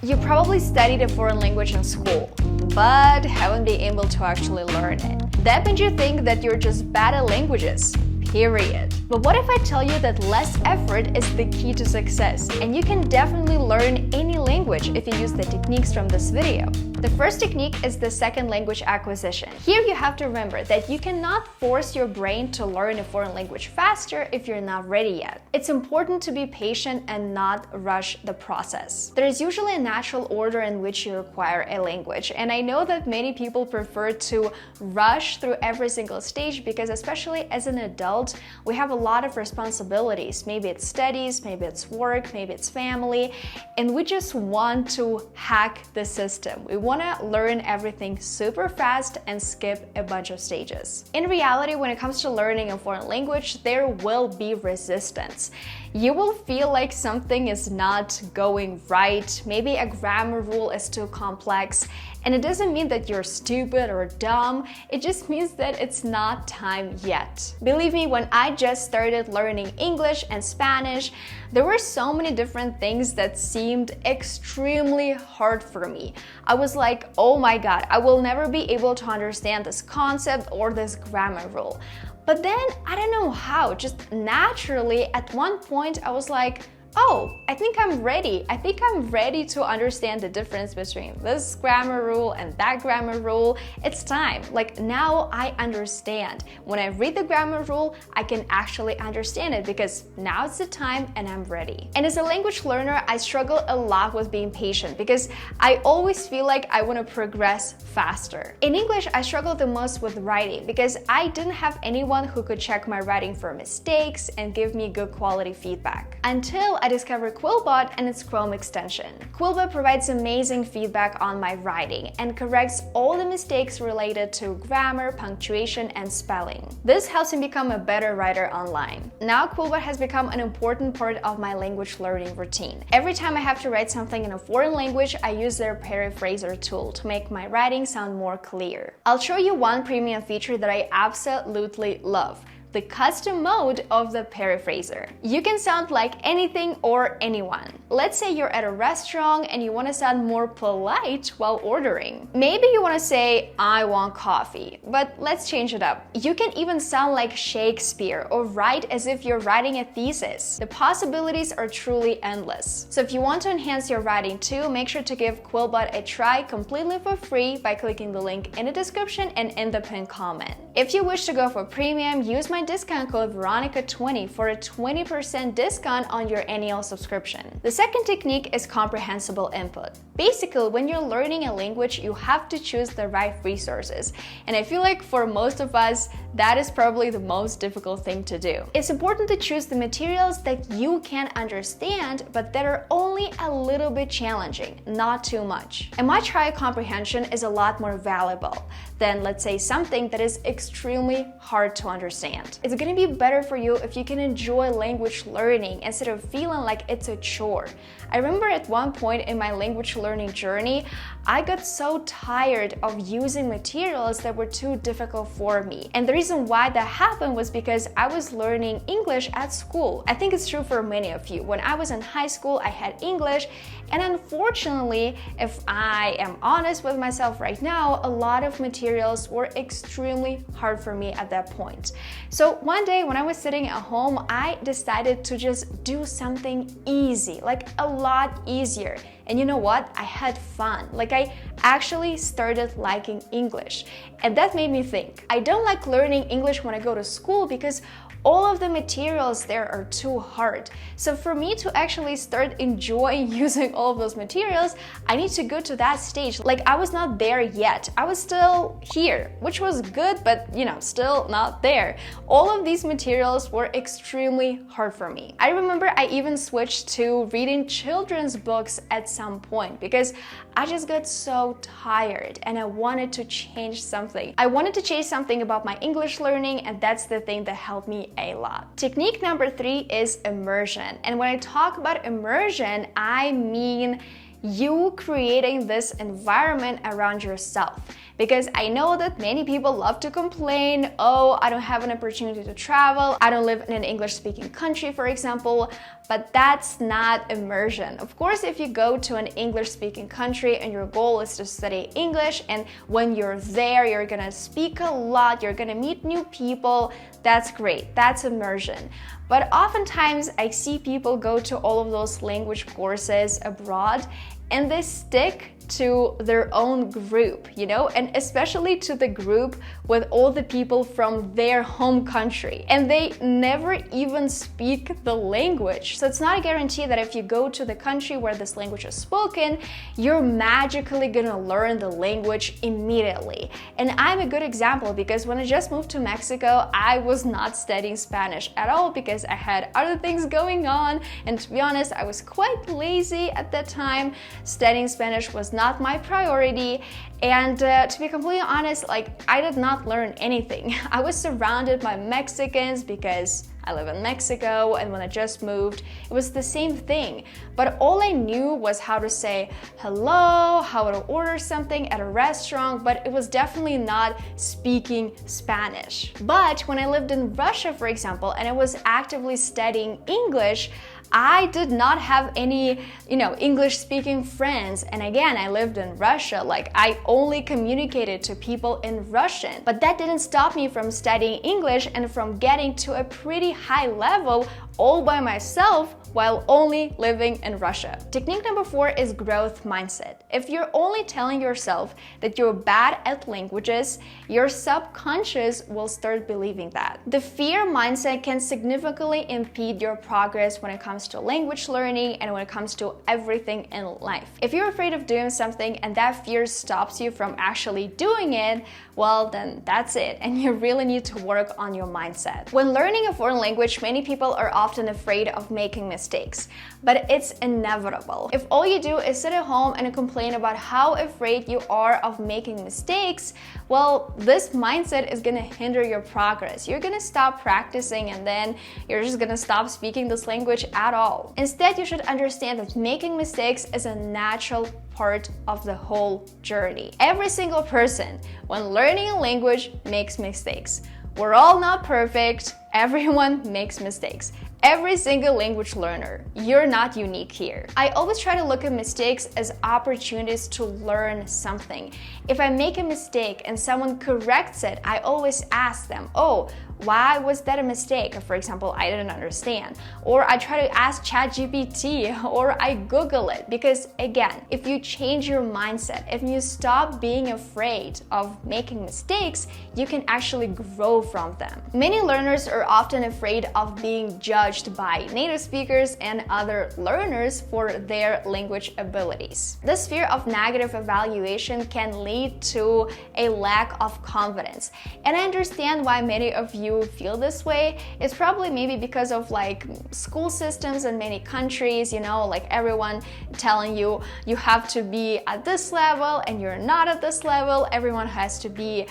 You probably studied a foreign language in school, but haven't been able to actually learn it. That means you think that you're just bad at languages, period. But what if I tell you that less effort is the key to success, and you can definitely learn any language if you use the techniques from this video? The first technique is the second language acquisition. Here you have to remember that you cannot force your brain to learn a foreign language faster if you're not ready yet. It's important to be patient and not rush the process. There is usually a natural order in which you acquire a language, and I know that many people prefer to rush through every single stage because, especially as an adult, we have a lot of responsibilities. Maybe it's studies, maybe it's work, maybe it's family, and we just want to hack the system. We want to learn everything super fast and skip a bunch of stages. In reality, when it comes to learning a foreign language, there will be resistance. You will feel like something is not going right, maybe a grammar rule is too complex, and it doesn't mean that you're stupid or dumb, it just means that it's not time yet. Believe me, when I just started learning English and Spanish, there were so many different things that seemed extremely hard for me. I was like, oh my god, I will never be able to understand this concept or this grammar rule. But then, I don't know how, just naturally, at one point I was like, oh, I think I'm ready. I think I'm ready to understand the difference between this grammar rule and that grammar rule. It's time. Like, now I understand. When I read the grammar rule, I can actually understand it because now it's the time and I'm ready. And as a language learner, I struggle a lot with being patient because I always feel like I want to progress faster. In English, I struggle the most with writing because I didn't have anyone who could check my writing for mistakes and give me good quality feedback. Until I discovered QuillBot and its Chrome extension. QuillBot provides amazing feedback on my writing and corrects all the mistakes related to grammar, punctuation, and spelling. This helps me become a better writer online. Now QuillBot has become an important part of my language learning routine. Every time I have to write something in a foreign language, I use their paraphraser tool to make my writing sound more clear. I'll show you one premium feature that I absolutely love: the custom mode of the paraphraser. You can sound like anything or anyone. Let's say you're at a restaurant and you want to sound more polite while ordering. Maybe you want to say, I want coffee, but let's change it up. You can even sound like Shakespeare or write as if you're writing a thesis. The possibilities are truly endless. So if you want to enhance your writing too, make sure to give QuillBot a try completely for free by clicking the link in the description and in the pinned comment. If you wish to go for premium, use my discount code Veronika20 for a 20% discount on your annual subscription. The second technique is comprehensible input. Basically, when you're learning a language, you have to choose the right resources. And I feel like for most of us, that is probably the most difficult thing to do. It's important to choose the materials that you can understand, but that are only a little bit challenging, not too much. A much higher comprehension is a lot more valuable than, let's say, something that is extremely hard to understand. It's gonna be better for you if you can enjoy language learning instead of feeling like it's a chore. I remember at one point in my language learning journey, I got so tired of using materials that were too difficult for me. And the reason why that happened was because I was learning English at school. I think it's true for many of you. When I was in high school, I had English, and unfortunately, if I am honest with myself right now, a lot of materials were extremely hard for me at that point. So one day when I was sitting at home, I decided to just do something easy, like a lot easier. And you know what? I had fun. Like, I actually started liking English. And that made me think. I don't like learning English when I go to school because all of the materials there are too hard. So for me to actually start enjoying using all of those materials, I need to go to that stage. Like, I was not there yet. I was still here, which was good, but still not there. All of these materials were extremely hard for me. I remember I even switched to reading children's books at some point because I just got so tired and I wanted to change something. I wanted to change something about my English learning, and that's the thing that helped me a lot. Technique number 3 is immersion. And when I talk about immersion, I mean You creating this environment around yourself. Because I know that many people love to complain, oh, I don't have an opportunity to travel, I don't live in an English-speaking country, for example, but that's not immersion. Of course, if you go to an English-speaking country and your goal is to study English, and when you're there, you're gonna speak a lot, you're gonna meet new people, that's great, that's immersion. But oftentimes, I see people go to all of those language courses abroad and they stick to their own group, you know, and especially to the group with all the people from their home country. And they never even speak the language. So it's not a guarantee that if you go to the country where this language is spoken, you're magically gonna learn the language immediately. And I'm a good example because when I just moved to Mexico, I was not studying Spanish at all because I had other things going on. And to be honest, I was quite lazy at that time. Studying Spanish was not my priority, and to be completely honest, like, I did not learn anything. I was surrounded by Mexicans because I live in Mexico, and when I just moved, it was the same thing. But all I knew was how to say hello, how to order something at a restaurant, but it was definitely not speaking Spanish. But when I lived in Russia, for example, and I was actively studying English, I did not have any, English-speaking friends. And again, I lived in Russia, like I only communicated to people in Russian. But that didn't stop me from studying English and from getting to a pretty high level all by myself while only living in Russia. Technique number 4 is growth mindset. If you're only telling yourself that you're bad at languages, your subconscious will start believing that. The fear mindset can significantly impede your progress when it comes to language learning and when it comes to everything in life. If you're afraid of doing something and that fear stops you from actually doing it, well, then that's it, and you really need to work on your mindset. When learning a foreign language, many people are often afraid of making mistakes, but it's inevitable. If all you do is sit at home and complain about how afraid you are of making mistakes, well, this mindset is gonna hinder your progress. You're gonna stop practicing and then you're just gonna stop speaking this language at all. Instead, you should understand that making mistakes is a natural part of the whole journey. Every single person, when learning a language, makes mistakes. We're all not perfect. Everyone makes mistakes. Every single language learner, you're not unique here. I always try to look at mistakes as opportunities to learn something. If I make a mistake and someone corrects it, I always ask them, oh, why was that a mistake? For example, I didn't understand. Or I try to ask ChatGPT, or I Google it. Because again, if you change your mindset, if you stop being afraid of making mistakes, you can actually grow from them. Many learners are often afraid of being judged by native speakers and other learners for their language abilities. This fear of negative evaluation can lead to a lack of confidence. And I understand why many of you feel this way. It's probably maybe because of like school systems in many countries, like everyone telling you you have to be at this level and you're not at this level. Everyone has to be,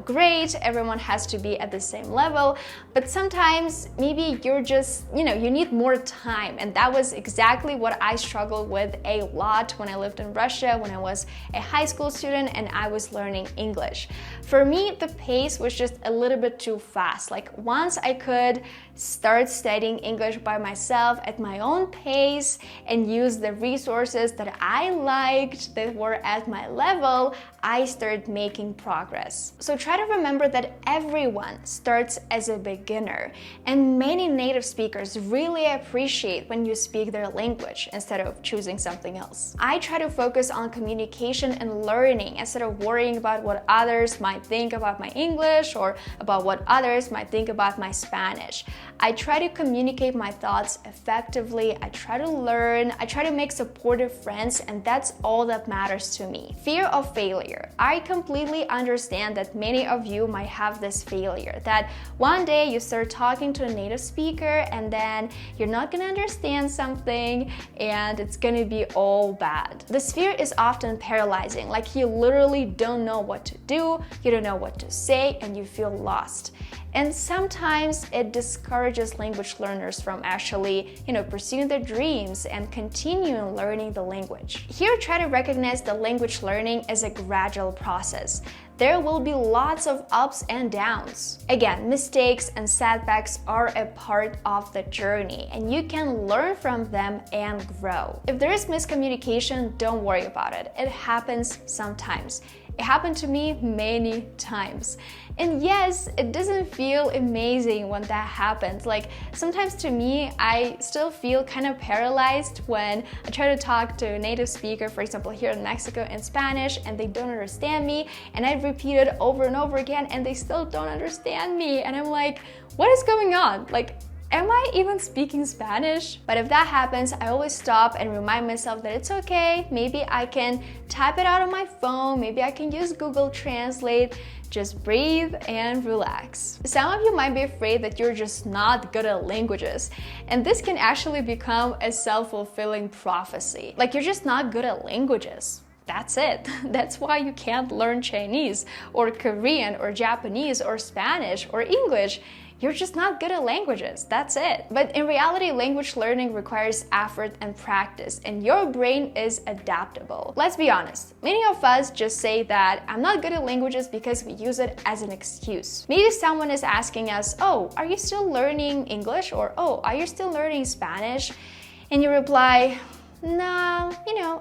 great. Everyone has to be at the same level. But sometimes maybe you're just, you need more time. And that was exactly what I struggled with a lot when I lived in Russia, when I was a high school student and I was learning English. For me, the pace was just a little bit too fast. Like once I could start studying English by myself at my own pace and use the resources that I liked that were at my level, I started making progress. So try to remember that everyone starts as a beginner, and many native speakers really appreciate when you speak their language instead of choosing something else. I try to focus on communication and learning instead of worrying about what others might think about my English or about what others might think about my Spanish. I try to communicate my thoughts effectively, I try to learn, I try to make supportive friends, and that's all that matters to me. Fear of failure. I completely understand that many of you might have this failure, that one day you start talking to a native speaker and then you're not gonna understand something and it's gonna be all bad. This fear is often paralyzing, like you literally don't know what to do, you don't know what to say, and you feel lost. And sometimes it discourages discourages language learners from actually, pursuing their dreams and continuing learning the language. Here, try to recognize the language learning as a gradual process. There will be lots of ups and downs. Again, mistakes and setbacks are a part of the journey, and you can learn from them and grow. If there is miscommunication, don't worry about it. It happens sometimes. It happened to me many times. And yes, it doesn't feel amazing when that happens. Like, sometimes to me, I still feel kind of paralyzed when I try to talk to a native speaker, for example, here in Mexico, in Spanish, and they don't understand me, and I repeat it over and over again, and they still don't understand me. And I'm like, what is going on? Like, am I even speaking Spanish? But if that happens, I always stop and remind myself that it's okay. Maybe I can type it out on my phone. Maybe I can use Google Translate. Just breathe and relax. Some of you might be afraid that you're just not good at languages, and this can actually become a self-fulfilling prophecy. Like, you're just not good at languages. That's it. That's why you can't learn Chinese or Korean or Japanese or Spanish or English. You're just not good at languages. That's it. But in reality, language learning requires effort and practice, and your brain is adaptable. Let's be honest. Many of us just say that I'm not good at languages because we use it as an excuse. Maybe someone is asking us, oh, are you still learning English? Or, oh, are you still learning Spanish? And you reply, nah,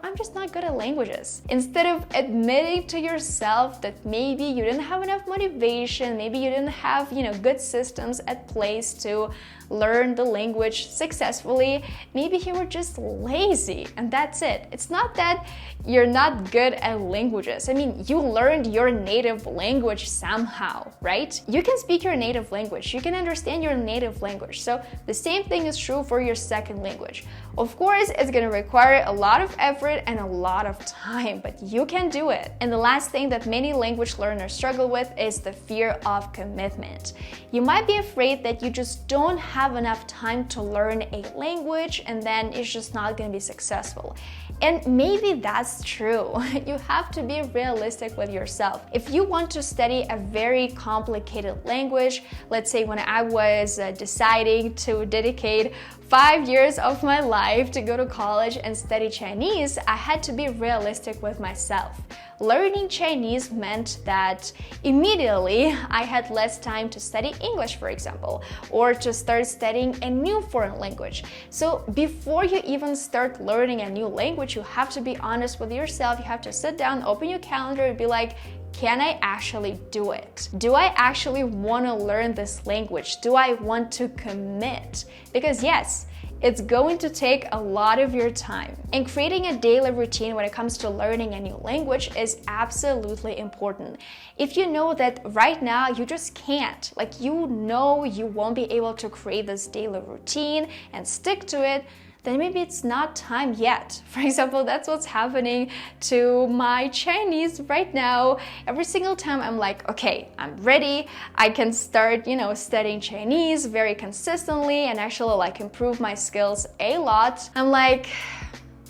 I'm just not good at languages. Instead of admitting to yourself that maybe you didn't have enough motivation, maybe you didn't have, good systems at place to learn the language successfully, maybe you were just lazy, and that's it. It's not that you're not good at languages. I mean, you learned your native language somehow, right? You can speak your native language. You can understand your native language. So the same thing is true for your second language. Of course, it's going to require a lot of effort and a lot of time, but you can do it. And the last thing that many language learners struggle with is the fear of commitment. You might be afraid that you just don't have enough time to learn a language, and then it's just not going to be successful. And maybe that's true. You have to be realistic with yourself. If you want to study a very complicated language, let's say when I was deciding to dedicate 5 years of my life to go to college and study Chinese, I had to be realistic with myself. Learning Chinese meant that immediately I had less time to study English, for example, or to start studying a new foreign language. So before you even start learning a new language, you have to be honest with yourself. You have to sit down, open your calendar, and be like, can I actually do it? Do I actually want to learn this language? Do I want to commit? Because yes, it's going to take a lot of your time. And creating a daily routine when it comes to learning a new language is absolutely important. If you know that right now you just can't, you won't be able to create this daily routine and stick to it, then maybe it's not time yet. For example, that's what's happening to my Chinese right now. Every single time I'm like, okay, I'm ready. I can start, studying Chinese very consistently and actually improve my skills a lot. I'm like,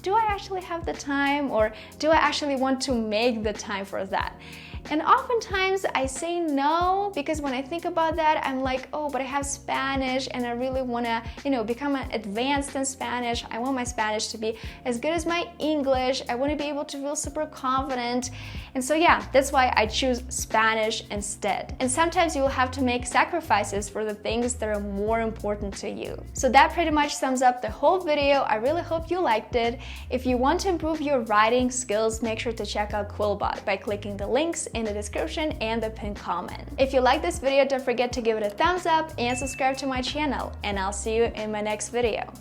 do I actually have the time, or do I actually want to make the time for that? And oftentimes I say no, because when I think about that, I'm like, oh, but I have Spanish and I really want to, become advanced in Spanish. I want my Spanish to be as good as my English. I want to be able to feel super confident. And so yeah, that's why I choose Spanish instead. And sometimes you will have to make sacrifices for the things that are more important to you. So that pretty much sums up the whole video. I really hope you liked it. If you want to improve your writing skills, make sure to check out QuillBot by clicking the links in the description and the pinned comment. If you like this video, don't forget to give it a thumbs up and subscribe to my channel, and I'll see you in my next video.